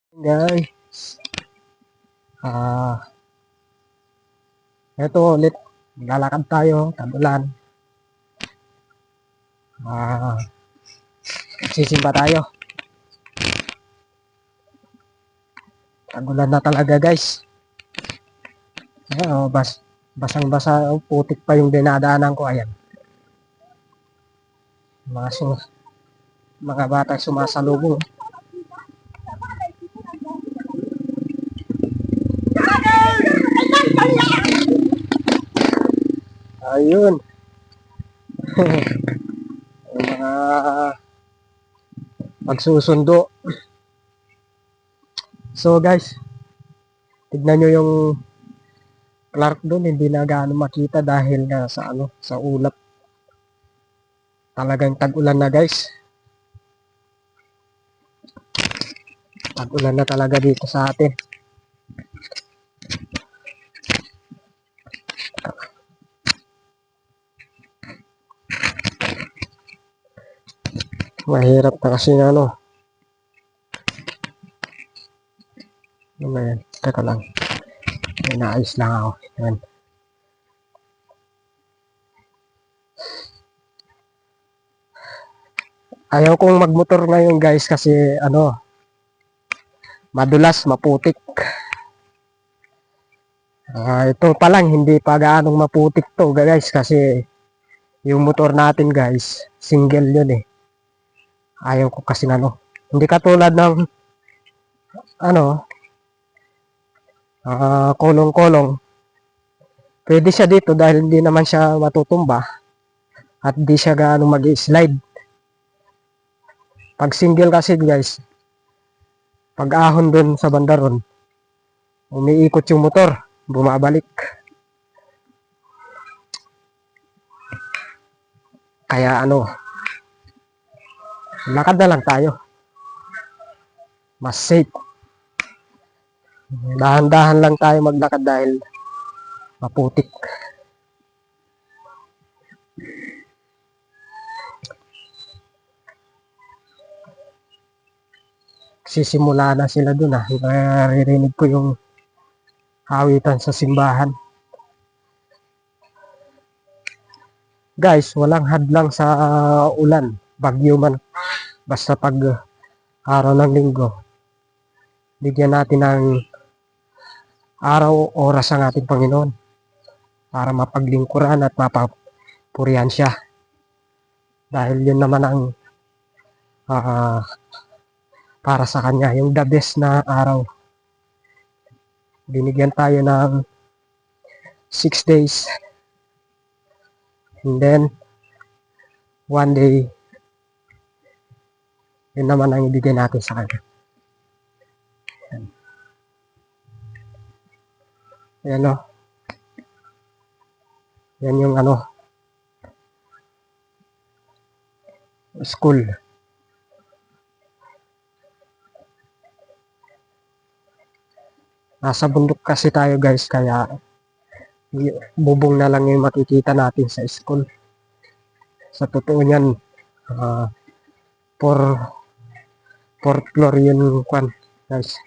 Guys, ah, eto ulit, lalakad tayo, tagulan. Sisimba tayo. Tagulan na talaga guys. Ayan, basang-basa, putik pa yung dinadaanan ko. Ayan, mga, mga bata sumasalubong. Ayun. Yung mga pagsusundo. So guys, tignan nyo yung Clark doon, hindi na gaano makita dahil nga sa sa ulap. Talagang tag-ulan na guys. Tag-ulan na talaga dito sa atin. Mahirap na kasi ano. Ano ba yan? Teka lang. Inaayos lang ako. Yan. Ayaw kong magmotor ngayon guys kasi madulas, maputik. Ito pa lang, hindi pa gaanong maputik to guys kasi yung motor natin guys, single yun eh. Ayaw ko kasi hindi katulad ng kulong-kulong. Pwede siya dito dahil hindi naman siya matutumba at di siya gaano mag-slide. Pag single kasi guys, pag ahon dun sa bandaron, umiikot yung motor, bumabalik. Kaya lakad na lang tayo. Mas safe. Dahan-dahan lang tayo maglakad dahil maputik. Sisimula na sila dun naririnig ko yung hawitan sa simbahan. Guys, walang hadlang sa ulan, bagyo man, basta pag araw ng linggo, bigyan natin ng araw oras ang ating Panginoon para mapaglingkuran at mapapurihan siya. Dahil yun naman ang para sa kanya, yung the best na araw. Binigyan tayo ng 6 days and then 1 day, yun naman ang ibigay natin sa kanya. Ayan o. Yan yung school. Nasa bundok kasi tayo guys, kaya bubong na lang yung makikita natin sa school. Sa totoo niyan, 4th floor yun guys.